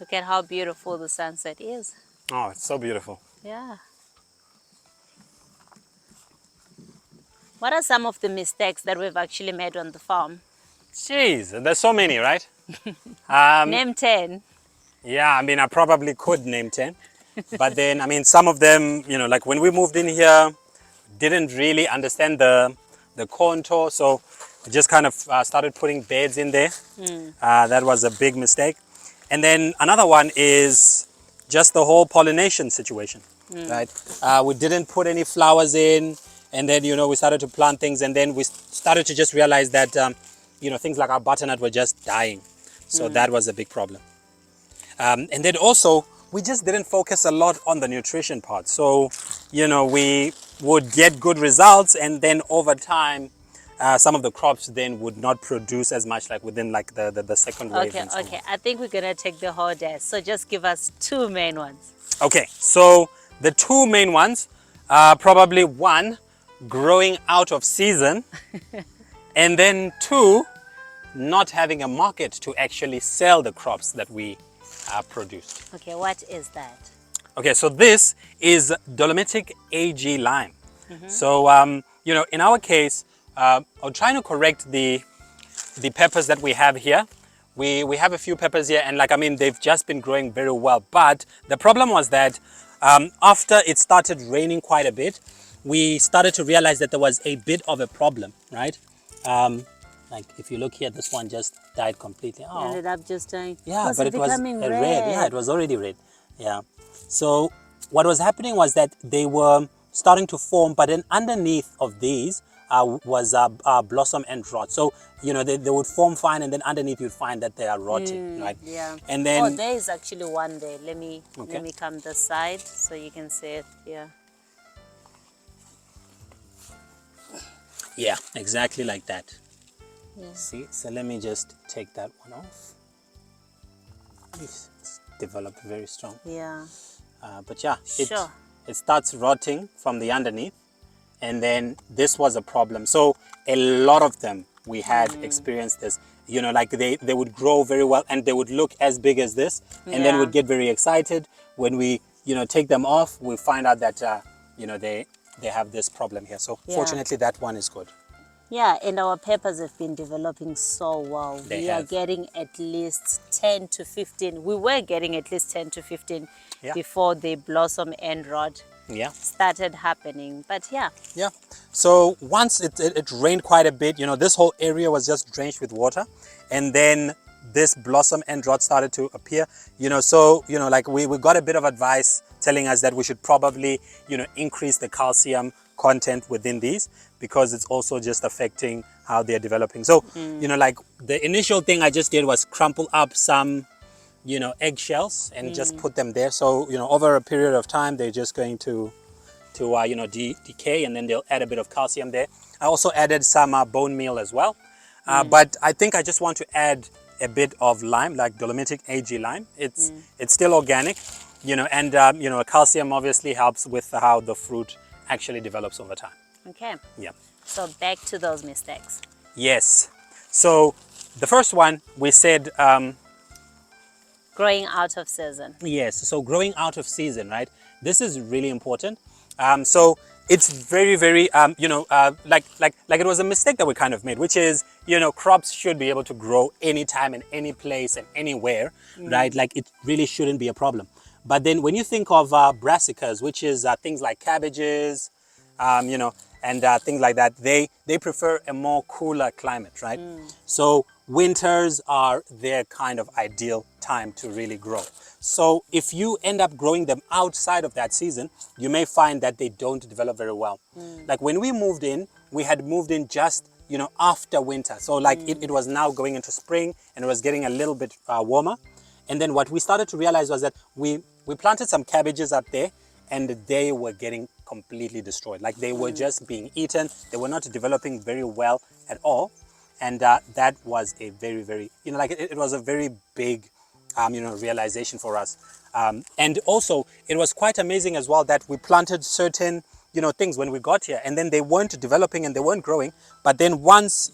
Look at how beautiful the sunset is. Oh, it's so beautiful. Yeah. What are some of the mistakes that we've actually made on the farm? Jeez, there's so many, right? Um, Name 10. yeah, I mean, I probably could name 10. But then, I mean, some of them, like when we moved in here, didn't really understand the contour. So we just kind of started putting beds in there. That was a big mistake. And then another one is just the whole pollination situation, right? We didn't put any flowers in, and then we started to plant things, and then we started to just realize that things like our butternut were just dying. So that was a big problem. And then also we just didn't focus a lot on the nutrition part. So we would get good results, and then over time some of the crops then would not produce as much, like within like the second wave. Okay, and so okay. I think we're going to take the whole day. So just give us 2 main ones. Okay, so the 2 main ones are probably 1, growing out of season, and then 2, not having a market to actually sell the crops that we produced. Okay, what is that? Okay, so this is Dolomitic AG lime. So, in our case, I'm trying to correct the peppers that we have here. We have a few peppers here, and they've just been growing very well. But the problem was that after it started raining quite a bit, we started to realize that there was a bit of a problem, right? Like if you look here, this one just died completely. Oh. Ended up just dying. Yeah, but it was becoming red. red. Yeah, it was already red. Yeah. So what was happening was that they were starting to form, but then underneath of these was blossom and rot. So they would form fine, and then underneath you'd find that they are rotting, right? Yeah. And then there is actually one there. Let me come this side so you can see it. Yeah. yeah, exactly like that. Yeah. See, so let me just take that one off. It's developed very strong. Yeah. But yeah, Sure. it starts rotting from the underneath, and then this was a problem. So a lot of them we had experienced this. Like they would grow very well, and they would look as big as this, and then we'd get very excited when we take them off. We find out that they have this problem here. So fortunately, that one is good. Yeah, and our peppers have been developing so well. They we are have. getting at least 10 to 15. We were getting at least 10 to 15 Yeah. before the blossom and rot Yeah. started happening. But yeah. Yeah. So once it rained quite a bit, this whole area was just drenched with water, and then this blossom and rot started to appear. So like we got a bit of advice telling us that we should probably increase the calcium content within these, because it's also just affecting how they're developing. So like the initial thing I just did was crumple up some eggshells and just put them there. So over a period of time they're just going to decay, and then they'll add a bit of calcium there. I also added some bone meal as well, but I think I just want to add a bit of lime, like Dolomitic AG lime. It's still organic, and calcium obviously helps with how the fruit actually develops over time. Okay. Yeah. So back to those mistakes. Yes. So the first one we said, Growing out of season. yes. So growing out of season, right? This is really important. So it's very, very, like it was a mistake that we kind of made, which is, crops should be able to grow anytime and any place and anywhere, right? Like it really shouldn't be a problem. But then when you think of brassicas, which is things like cabbages, and things like that, they prefer a more cooler climate, right? So winters are their kind of ideal time to really grow. So if you end up growing them outside of that season, you may find that they don't develop very well. Like when we moved in, we had moved in just after winter. So like it was now going into spring, and it was getting a little bit warmer. And then what we started to realize was that we planted some cabbages up there, and they were getting completely destroyed. Like they were just being eaten. They were not developing very well at all. And that was a very, very, it was a very big, realization for us. And also it was quite amazing as well that we planted certain, things when we got here, and then they weren't developing and they weren't growing. But then once,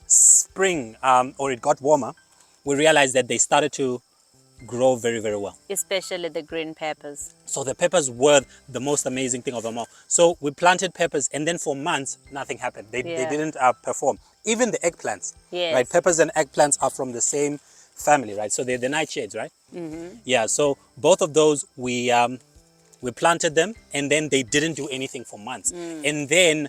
spring or it got warmer, we realized that they started to grow very, very well. Especially the green peppers. So the peppers were the most amazing thing of them all. So we planted peppers, and then for months, nothing happened. They Yeah. didn't perform. Even the eggplants, Yes. right? Peppers and eggplants are from the same family, right? So they're the nightshades, right? Yeah, so both of those, we planted them, and then they didn't do anything for months. And then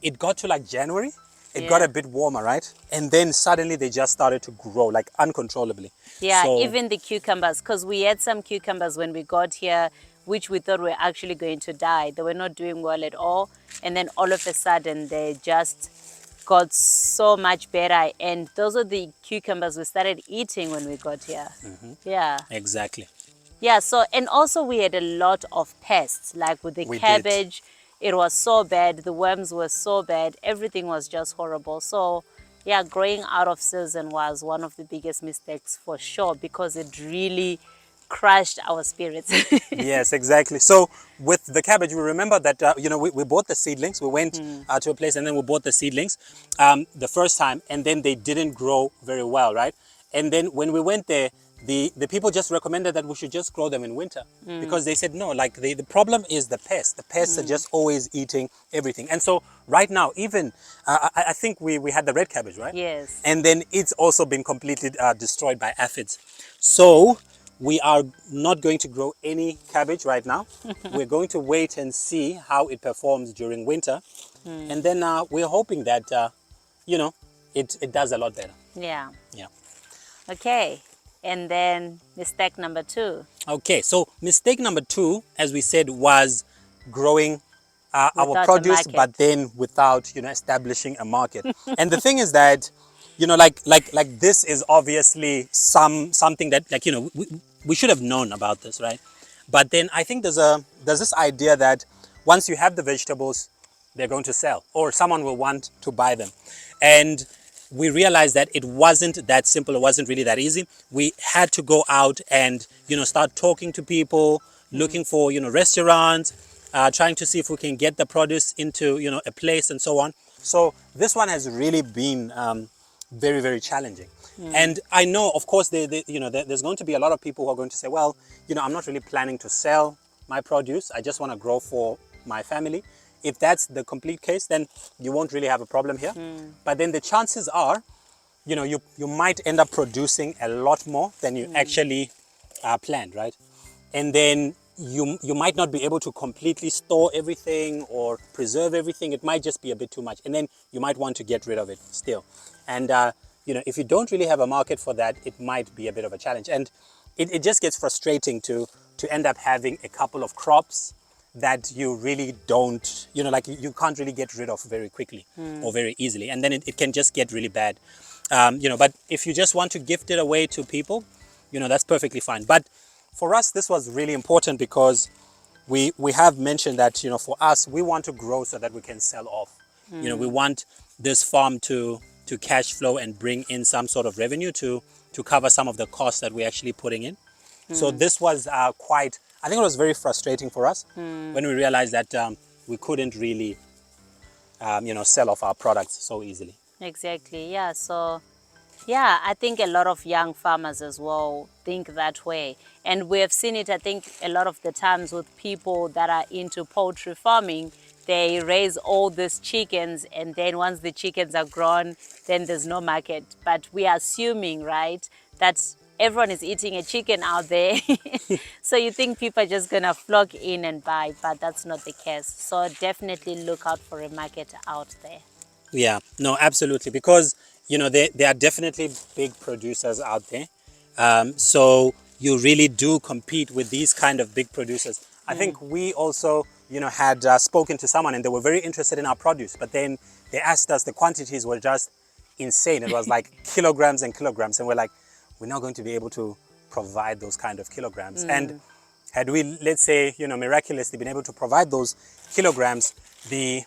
it got to like January, it got Yeah. a bit warmer, right? And then suddenly they just started to grow like uncontrollably. Yeah, So, even the cucumbers, because we had some cucumbers when we got here, which we thought were actually going to die. They were not doing well at all. And then all of a sudden, they just got so much better. And those are the cucumbers we started eating when we got here. Yeah. exactly. Yeah, so, and also we had a lot of pests, like with the We did. cabbage, it was so bad, the worms were so bad, everything was just horrible. So, yeah, growing out of season was one of the biggest mistakes for sure, because it really crushed our spirits. Yes, exactly. So with the cabbage, we remember that, we bought the seedlings. We went to a place, and then we bought the seedlings the first time, and then they didn't grow very well, right? And then when we went there, the people just recommended that we should just grow them in winter, because they said, no, like the problem is the pests. The pests are just always eating everything. And so right now, even, I think we had the red cabbage, right? Yes. And then it's also been completely destroyed by aphids. So we are not going to grow any cabbage right now. We're going to wait and see how it performs during winter. And then we're hoping that, it does a lot better. Yeah. Yeah. Okay. And then mistake number 2. Okay, so mistake number 2, as we said, was growing our Without a produce, market. but then without, establishing a market. And the thing is that, like this is obviously something that, like, we should have known about this, right? But then I think there's this idea that once you have the vegetables, they're going to sell, or someone will want to buy them. And we realized that it wasn't that simple. It wasn't really that easy. We had to go out and, start talking to people, looking for, restaurants, trying to see if we can get the produce into, a place and so on. So this one has really been very, very challenging. And I know, of course, there's going to be a lot of people who are going to say, well, I'm not really planning to sell my produce. I just want to grow for my family. If that's the complete case, then you won't really have a problem here. But then the chances are, you might end up producing a lot more than you actually planned, right? And then you might not be able to completely store everything or preserve everything. It might just be a bit too much. And then you might want to get rid of it still. And, if you don't really have a market for that, it might be a bit of a challenge. And it just gets frustrating to end up having a couple of crops that you really don't, like you can't really get rid of very quickly or very easily. And then it can just get really bad. But if you just want to gift it away to people, that's perfectly fine. But for us, this was really important because we have mentioned that, for us, we want to grow so that we can sell off. We want this farm to cash flow and bring in some sort of revenue to cover some of the costs that we're actually putting in. So this was I think it was very frustrating for us when we realized that we couldn't really, sell off our products so easily. Exactly. Yeah. So, yeah, I think a lot of young farmers as well think that way. And we have seen it, I think, a lot of the times with people that are into poultry farming. They raise all these chickens, and then once the chickens are grown, then there's no market. But we are assuming, right, that everyone is eating a chicken out there. So you think people are just going to flock in and buy, but that's not the case. So definitely look out for a market out there. Yeah, no, absolutely. Because, there are definitely big producers out there. So you really do compete with these kind of big producers. I think we also, had spoken to someone, and they were very interested in our produce. But then they asked us, the quantities were just insane. It was like kilograms and kilograms. And we're like, we're not going to be able to provide those kind of kilograms. And had we, let's say, miraculously been able to provide those kilograms, the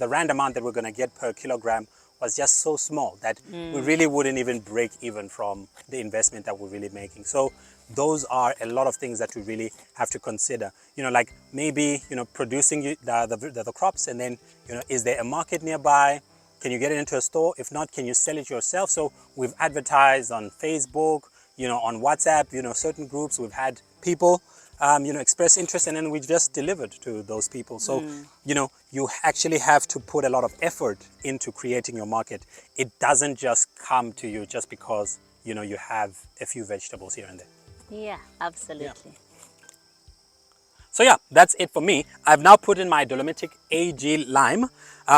rand amount that we're going to get per kilogram was just so small that we really wouldn't even break even from the investment that we're really making. So those are a lot of things that we really have to consider. Like maybe, producing the crops, and then, is there a market nearby? Can you get it into a store? If not, can you sell it yourself? So we've advertised on Facebook, on WhatsApp, certain groups, we've had people, express interest, and then we just delivered to those people. So, you actually have to put a lot of effort into creating your market. It doesn't just come to you just because, you have a few vegetables here and there. Yeah, absolutely. So yeah, that's it for me. I've now put in my Dolomitic AG lime,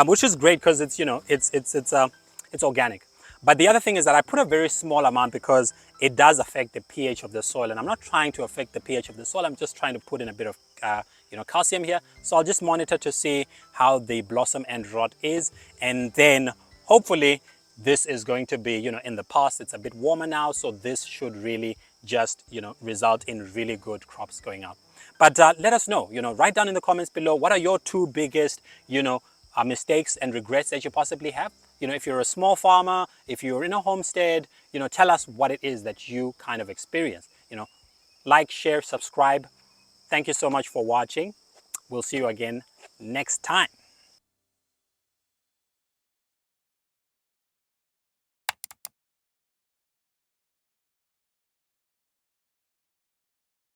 which is great because it's it's organic. But the other thing is that I put a very small amount because it does affect the pH of the soil, and I'm not trying to affect the pH of the soil. I'm just trying to put in a bit of calcium here. So I'll just monitor to see how the blossom and rot is, and then hopefully this is going to be in the past. It's a bit warmer now, so this should really just result in really good crops going out. But let us know, write down in the comments below, what are your two biggest, mistakes and regrets that you possibly have? If you're a small farmer, if you're in a homestead, tell us what it is that you kind of experience. Like, share, subscribe. Thank you so much for watching. We'll see you again next time.